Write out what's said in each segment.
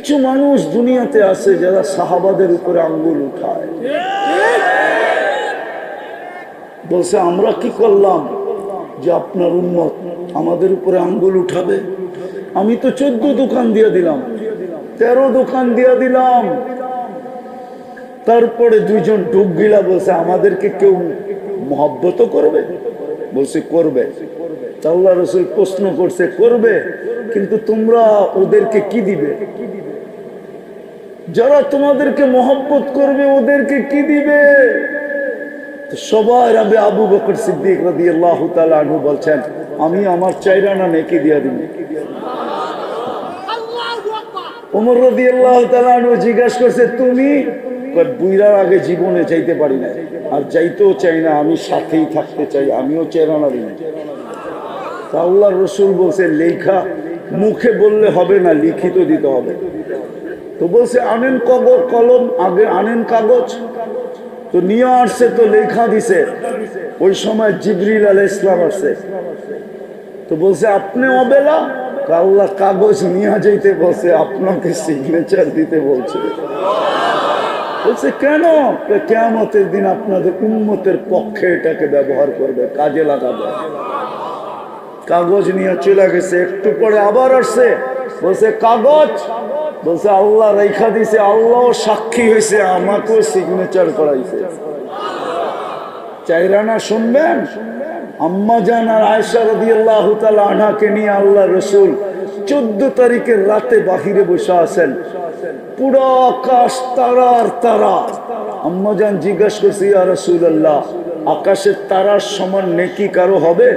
কিছু মানুষ দুনিয়াতে আছে যারা সাহাবাদের উপরে আঙ্গুল উঠায়, বলছে আমরা কি করলাম যে আপনার উম্মত আমাদের উপরে আঙ্গুল উঠাবে? আমি তো 14 দোকান দিয়ে দিলাম, 13 দোকান দিয়ে দিলাম। তারপরে দুইজন ডুব গিলা বলছে আমাদেরকে কেউ মহব্বত করবে? বলছে করবে। আল্লাহ রাসূল প্রশ্ন করছে করবে, কিন্তু তোমরা ওদেরকে কি দিবে? যারা তোমাদেরকে মহব্বত করবে ওদেরকে কি দিবে? সবাই রাবে আবু বকর সিদ্দিক রাদিয়াল্লাহু তাআলা আনহু বলছেন আমি আমার 4 আনা নেকি দিয়া দিব। ওমর রাদিয়াল্লাহু তাআলা আনহু জিজ্ঞাসা করছে তুমি? বুইরার আগে জীবনে চাইতে পারি না, আর যাইতেও চাই না, আমি সাথেই থাকতে চাই, আমিও 4 আনা দিব। আল্লাহ রসুল বলছে লেখা মুখে বললে হবে না, লিখিত দিতে হবে। তো বলছে আনেন কলম, আগে আনেন কাগজ। তো নিয়ে আসছে, তো লেখা দিছে। ওই সময় জিবরিল আলাইহিস সালাম আসছে। তো বলছে আপনি অবেলা? আল্লাহ কাগজ নিয়ে যাইতে বলছে, আপনাকে সিগনেচার দিতে বলছে। বলছে কেন? কিয়ামতের দিন আপনাদের উম্মতের পক্ষে এটাকে ব্যবহার করবে, কাজে লাগাবে। কাগজ নিয়ে চলে গেছে। একটু পরে আবার আসছে, বলছে কাগজ? বলছে আল্লাহ রেখা দিছে, আল্লাহ সাক্ষী হয়েছে, আমাকেও সিগনেচার করাইছে। 4 আনা শুনবেন? আম্মা জান আর আয়েশা রাদিয়াল্লাহু তাআলা আনহাকে নিয়ে আল্লাহ রাসূল 14 তারিখের রাতে বাহিরে বসে আছেন, পুরো আকাশ তারা আর তারা। আম্মা জান জিজ্ঞাসা করছে ইয়া রাসূলুল্লাহ, আকাশের তারার সমান নেকি কারো হবে?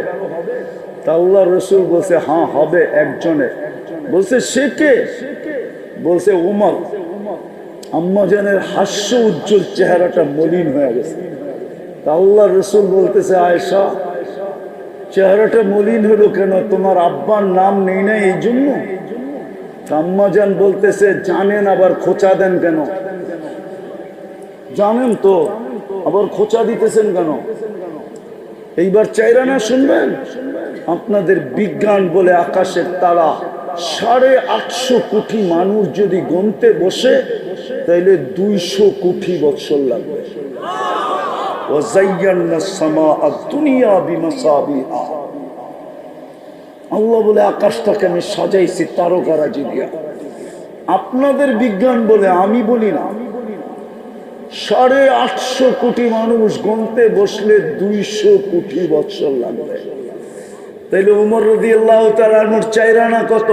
আল্লাহ রসুল বলছে হ্যাঁ হবে একজনের। বলছে সে কে? বলছে উমর। আম্মা জানের হাস্য উজ্জ্বল চেহারাটা মলিন হয়ে গেছে। আল্লাহ রসুল বলতেছে আয়েশা চেহারাটা মলিন হলো কেন? তোমার আব্বার নাম নেই না এই জন্য? আম্মা জান বলতেছে জানেন, আবার খোঁচা দেন কেন? জানেন তো, আবার খোঁচা দিতেছেন কেন? এইবার 4 আনা শুনবেন? আপনাদের বিজ্ঞান বলে আকাশের তারা 850 কোটি মানুষ যদি গুনতে বসে তাইলে 200 কোটি বছর লাগবে। আল্লাহ বলে আকাশটাকে আমি সাজাইছি তারকারাজি দিয়া। আপনাদের বিজ্ঞান বলে, আমি বলি না। 850 কোটি মানুষ গুনতে বসলে 200 কোটি বছর লাগবে। তাইলে উমর রাদিয়াল্লাহু তাআলা আনহুর 4 আনা কত?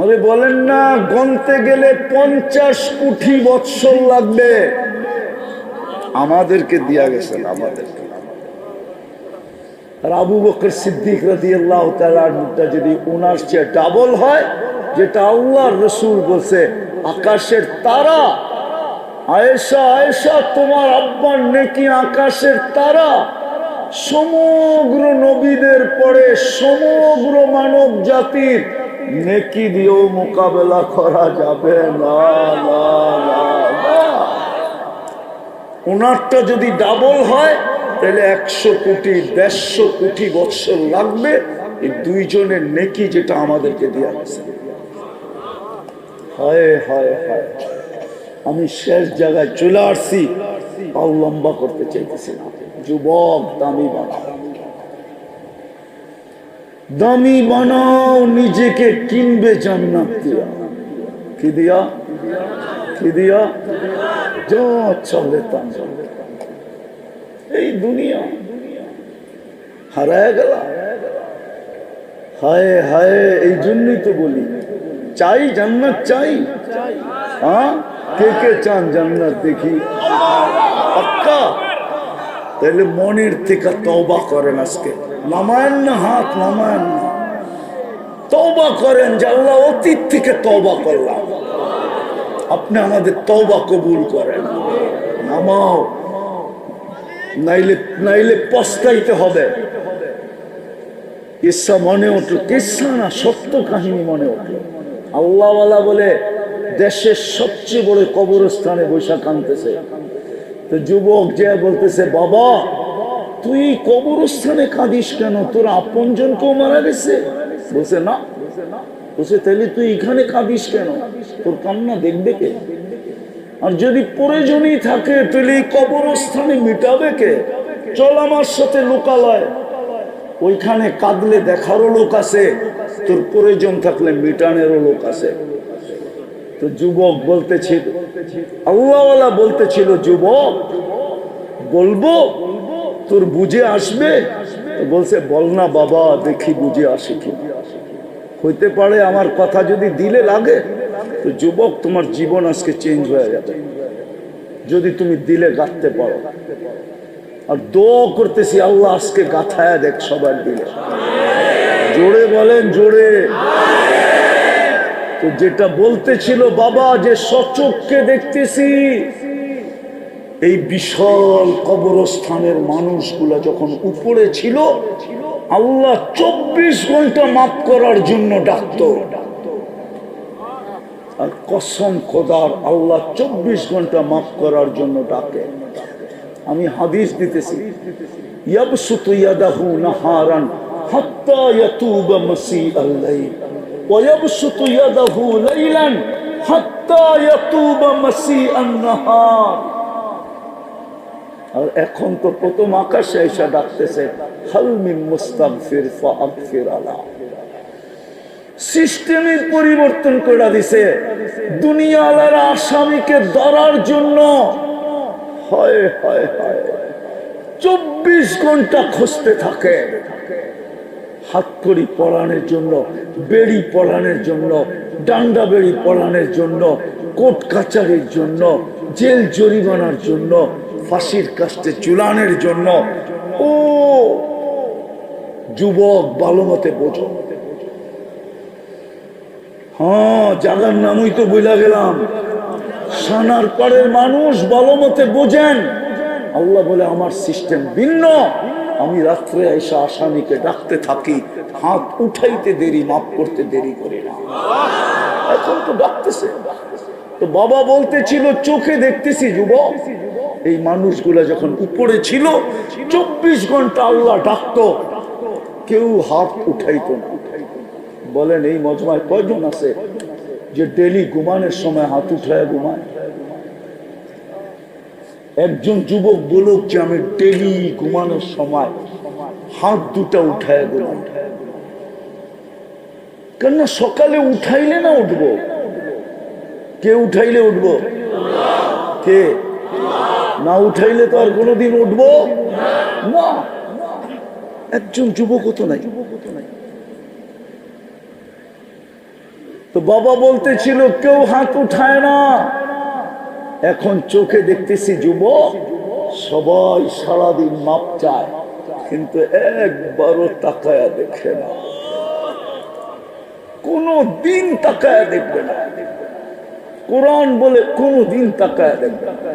আরে বলেন না, গুনতে গেলে 50 কোটি বছর লাগবে। আমাদেরকে দিয়া গেছেন, আমাদেরকে। আর আবু বকর সিদ্দিক রাদিয়াল্লাহু তাআলা আনহুটা যদি ওনার চেয়ে ডাবল হয়, যেটা আল্লাহর রাসূল বলছে আকাশের তারা। আয়েশা আয়েশা তোমার আব্বার নেকি আকাশের তারা। সমগ্র নবীদের পরে সমগ্র মানব জাতির নেকি দিয়েও মোকাবেলা করা যাবে না। ওনারটা যদি ডাবল হয় তাহলে 100 কোটি 150 কোটি বছর লাগবে এই দুইজনের নেকি যেটা আমাদেরকে দেওয়া হয়েছে। হায় হায় হায়, আমি শেষ জায়গায় চলে আসছি, তাও লম্বা করতে চাইতেছি না। যুবক দামি বানাও, দামি বানাও, নিজেকে কিনবে জান্নাত দিয়া। কি দিয়া? কি দিয়া? যা চলে তা চলে। এই দুনিয়া হারায় গেল। হায় হায়, এই জন্যই তো বলি চাই জান্নাত, চাই। হ্যাঁ, কে কে চান জান্নাত? দেখি পাক্কা। তাহলে মনের থেকে তওবা করেন। আজকে নামায়েন না, হাত নামায়েন না, তওবা করেন যে আল্লাহ অতীত থেকে তওবা করলাম, আপনি আমাদের তওবা কবুল করেন। নামাও, নাইলে নাইলে পস্তাইতে হবে। কিসা মনে উঠল, কিসা না সত্য কাহিনী মনে উঠল। আল্লাহওয়ালা বলে দেশের সবচেয়ে বড় কবরস্থানে বৈশা কাঁদতেছে। তো যুবক যে বলতেছে বাবা তুই কবরস্থানে কাঁদিস কেন? তোর আপনজন কেউ মারা গেছে? বলছে না, বলছে তাহলে তুই এখানে কাঁদিস কেন, তোর কান্না দেখবে কে? আর যদি প্রয়োজনই থাকে তাহলে এই কবরস্থানে মিটাবে কে? চল আমার সাথে লোকালয়, ওইখানে কাঁদলে দেখারও লোক আছে, তোর প্রয়োজন থাকলে মিটানেরও লোক আছে। তো যুবক বলতেছিল, আল্লাহওয়ালা বলতেছিল, যুবক বলবো, তোর বুঝে আসবে? তো বলছে বল না বাবা, দেখি বুঝে আসে কি। হইতে পারে আমার কথা যদি দিলে লাগে, তো যুবক তোমার জীবন আজকে চেঞ্জ হয়ে যাবে যদি তুমি দিলে গাঁথতে পারো। আর দোয়া করতেছি আল্লাহ আজকে গাঁথায় দেখ সবার দিলে। জোরে বলেন, জোরে। তো যেটা বলতেছিল বাবা, যে সচক্ষে দেখতেছি এই বিশাল কবরস্থানের মানুষগুলা যখন উপরে ছিল, আল্লাহ 24 ঘন্টা মাফ করার জন্য ডাকতো। আর কসম খোদার, আল্লাহ 24 ঘন্টা মাফ করার জন্য ডাকে। আমি হাদিস দিতেছি, ইয়াবসুতু ইয়াদাহু নাহারান হাত্তা ইয়াতুবা মাসিআল লাইল ওয়া ইয়াবসুতু ইয়াদাহু লাইলান হাত্তা ইয়াতুবা মাসিআন নাহার। আর এখন তো প্রথম আকাশে এসে ডাকতেছে, হাল মিন মুস্তাগফির ফাগফির আলা। সিস্টেমের পরিবর্তন করে দিছে, দুনিয়ার আসামিকে ধরার জন্য। হয় হয় হয়, 24 ঘন্টা খুঁজতে থাকে, হাতকড়ি পরানোর জন্য, বেড়ি পরানোর জন্য, ডান্ডা বেড়ি পরানোর জন্য, কোর্ট কাচারির জন্য, জেল জরিমানার জন্য, ফাঁসির কাস্টে ঝুলানোর জন্য। ও যুবক, ভালো মতে বোঝো। হ্যাঁ, জাগার নামই তো বইলা গেলাম। সানার পাড়ের মানুষ ভালো মতে বোঝেন। আল্লাহ বলে আমার সিস্টেম ভিন্ন। আমি রাত্রে এসে আসামিকে ডাকতে থাকি, হাত উঠাইতে দেরি, মাফ করতে দেরি করি না। এখন তো ডাকতেছে। তো বাবা বলতেছিল চোখে দেখতেছি যুবক, এই মানুষগুলা যখন উপরে ছিল 24 ঘন্টা আল্লাহ ডাকতো, কেউ হাত উঠাইতো না। বলেন এই মজমায় কয়জন আছে যে ডেলি ঘুমানোর সময় হাত উঠায় ঘুমায়? একজন যুবক বলুক যে আমি ডেলি ঘুমানোর সময় হাত দুটা উঠায় ঘুমাই। কেননা সকালে উঠাইলে না উঠবো? কে উঠাইলে উঠবো? কে? না উঠাইলে তো আর কোনোদিন উঠবো না। একজন যুবক তো নাই। তো বাবা বলতেছিল কেউ হাত উঠায় না। এখন চোখে দেখতেছি যুবক সবাই সারাদিন মাপ চায়, কিন্তু একবারও তাকায়া দেখে না, কোনো দিন তাকায়া দেখবে না। কোরআন বলে কোনো দিন তাকায়া দেখবে না,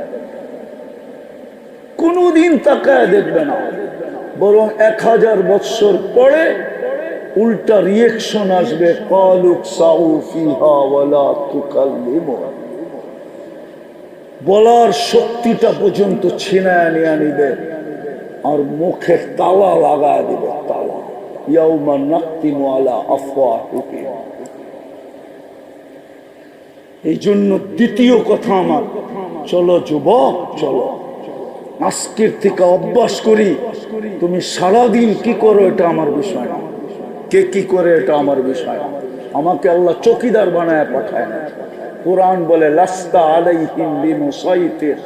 কোনো দিন তাকায়া দেখবে না। বরং 1000 বৎসর পরে উল্টা রিয়েকশন আসবে, কালুক সাউ ফিহা ওয়ালা তুকাল্লিমুনা। বলার শক্তিটা পর্যন্ত ছিনায় নিয়ে নিবে আর মুখে তালা লাগায় দিবে, তালা। ইয়াউমা নাখতিমু আলা আফওয়াহিহিম। এই জন্য দ্বিতীয় কথা আমার, চলো যুবক চলো, আজকের থেকে অভ্যাস করি। তুমি সারাদিন কি করো এটা আমার বিষয় না, কে কি করে এটা আমার বিষয় না। আমাকে আল্লাহ চৌকিদার বানায় পাঠায় না। কোরআন বলে লাস্তা আলাইহিম বিমুসাইতির।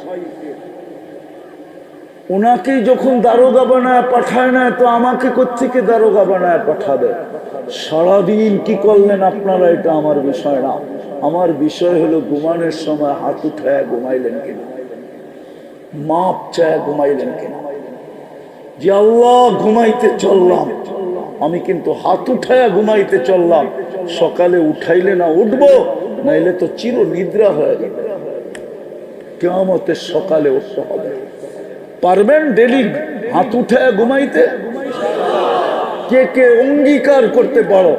উনাকে যখন দারোগা বানায় পাঠায় না, তো আমাকে কোত্থেকে দারোগা বানায় পাঠাবে? সারাদিন কি করলেন আপনারা এটা আমার বিষয় না। আমার বিষয় হলো ঘুমানোর সময় হাত উঠায় ঘুমাইলেন কিনা, মাপ চায় ঘুমাইলেন কিনা। যে আল্লাহ ঘুমাইতে চললাম, আমি কিন্তু হাত উঠায় ঘুমাইতে চললাম, সকালে উঠাইলে না উঠবো, নাইলে তো চির নিদ্রা হয়ে যাবে। কিয়ামতের সকালে উঠতে হবে। পারবেন ডেলি হাত উঠায় ঘুমাইতে? কে কে অঙ্গীকার করতে পারো